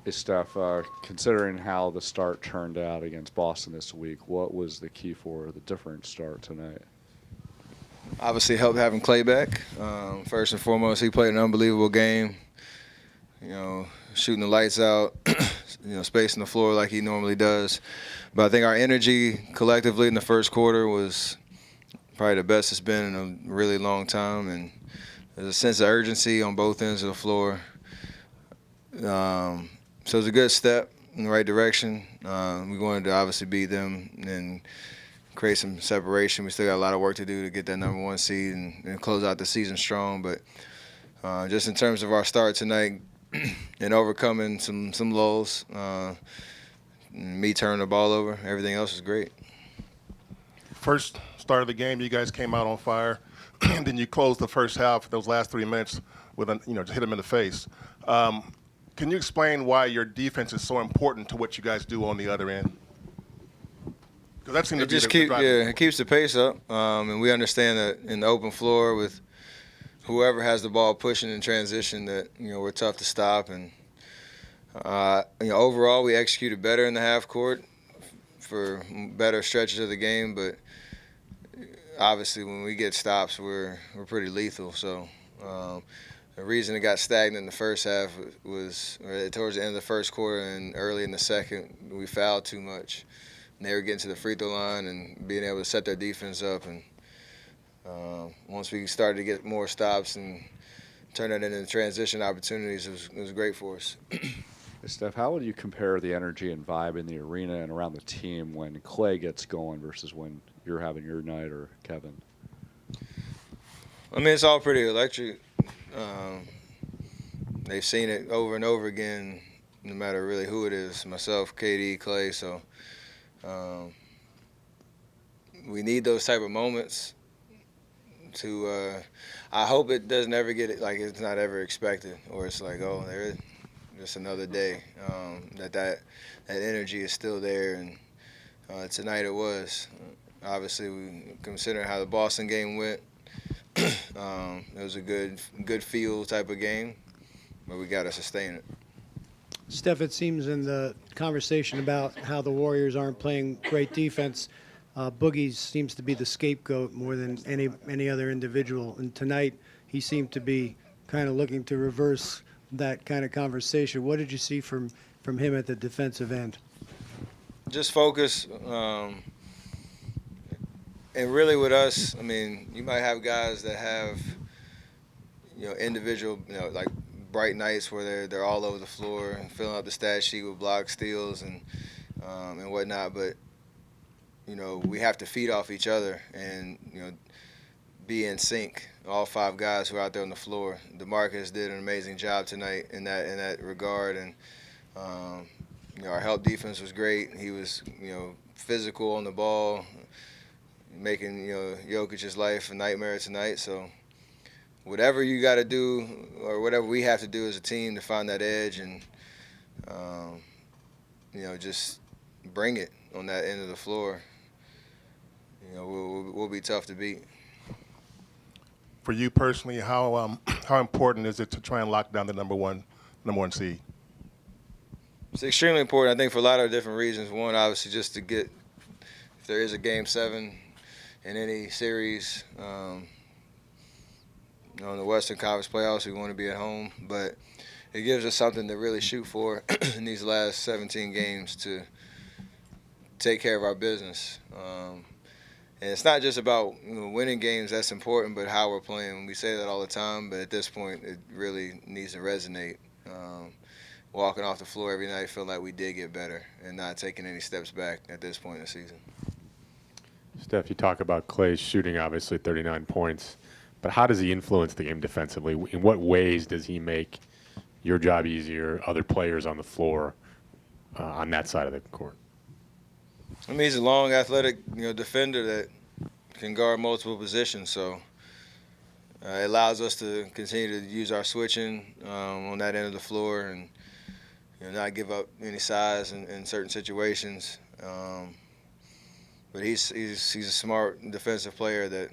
Hey, Steph, considering how the start turned out against Boston this week, what was the key for the different start tonight? Obviously, helped having Klay back. First and foremost, he played an unbelievable game. Shooting the lights out, spacing the floor like he normally does. But I think our energy collectively in the first quarter was probably the best it's been in a really long time, and there's a sense of urgency on both ends of the floor. So it was a good step in the right direction. We wanted to obviously beat them and create some separation. We still got a lot of work to do to get that number one seed and close out the season strong. But just in terms of our start tonight and overcoming some lulls, me turning the ball over, everything else was great. First start of the game, you guys came out on fire, and then you closed the first half, those last 3 minutes, with just hit them in the face. Can you explain why your defense is so important to what you guys do on the other end? Because that seemed to be it keeps the pace up, and we understand that in the open floor with whoever has the ball pushing in transition that we're tough to stop, and overall we executed better in the half court for better stretches of the game, but obviously when we get stops we're pretty lethal. So the reason it got stagnant in the first half was towards the end of the first quarter and early in the second, we fouled too much. And they were getting to the free throw line and being able to set their defense up. And once we started to get more stops and turn that into transition opportunities, it was great for us. Hey, Steph, how would you compare the energy and vibe in the arena and around the team when Klay gets going versus when you're having your night or Kevin? I mean, it's all pretty electric. They've seen it over and over again, no matter really who it is, myself, KD, Klay. So we need those type of moments to I hope it doesn't ever get it like it's not ever expected, or it's like, oh, there is just another day. That energy is still there, and tonight it was. Obviously, considering how the Boston game went, it was a good feel type of game, but we got to sustain it. Steph, it seems in the conversation about how the Warriors aren't playing great defense, Boogies seems to be the scapegoat more than any other individual. And tonight he seemed to be kind of looking to reverse that kind of conversation. What did you see from him at the defensive end? Just focus. And really with us, I mean, you might have guys that have, individual, like bright nights where they're all over the floor and filling up the stat sheet with blocks, steals, and whatnot. But, we have to feed off each other and, be in sync. All five guys who are out there on the floor. DeMarcus did an amazing job tonight in that regard, and our help defense was great. He was, physical on the ball, making Jokic's life a nightmare tonight. So whatever you got to do, or whatever we have to do as a team to find that edge, and just bring it on that end of the floor. We'll be tough to beat. For you personally, how important is it to try and lock down the number one seed? It's extremely important, I think, for a lot of different reasons. One, obviously, just to get, if there is a Game 7 in any series, in the Western Conference playoffs, we want to be at home. But it gives us something to really shoot for in these last 17 games to take care of our business. And it's not just about winning games, that's important, but how we're playing. We say that all the time, but at this point, it really needs to resonate. Walking off the floor every night, feel like we did get better and not taking any steps back at this point in the season. Steph, you talk about Klay's shooting, obviously 39 points, but how does he influence the game defensively? In what ways does he make your job easier, other players on the floor on that side of the court? I mean, he's a long, athletic, defender that can guard multiple positions. So it allows us to continue to use our switching on that end of the floor and not give up any size in certain situations. But he's a smart defensive player that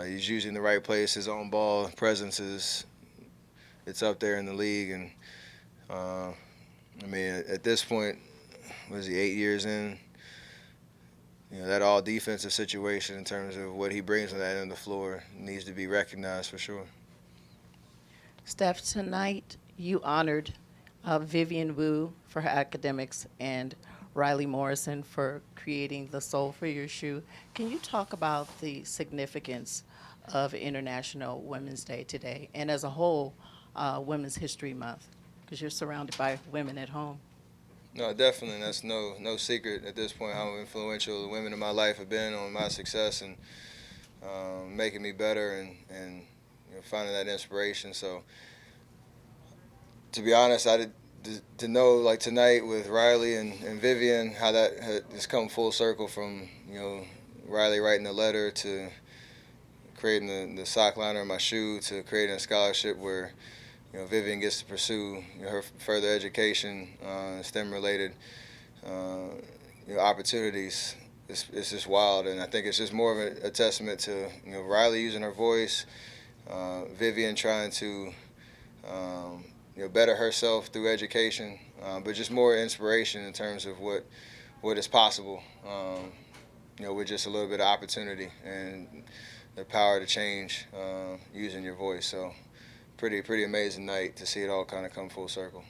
he's using the right place. His own ball presence it's up there in the league, and I mean, at this point, was he 8 years in? That all defensive situation in terms of what he brings on that end of the floor needs to be recognized for sure. Steph, tonight you honored Vivian Wu for her academics and Riley Morrison for creating the sole for your shoe. Can you talk about the significance of International Women's Day today and as a whole Women's History Month? Because you're surrounded by women at home. No, definitely. That's no secret at this point how influential the women in my life have been on my success and making me better and finding that inspiration. So, to be honest, to know like tonight with Riley and Vivian how that has come full circle from Riley writing a letter to creating the sock liner in my shoe to creating a scholarship where Vivian gets to pursue her further education, STEM-related opportunities. It's just wild, and I think it's just more of a testament to Riley using her voice, Vivian trying to better herself through education, but just more inspiration in terms of what is possible. With just a little bit of opportunity and the power to change using your voice. So. Pretty amazing night to see it all kind of come full circle.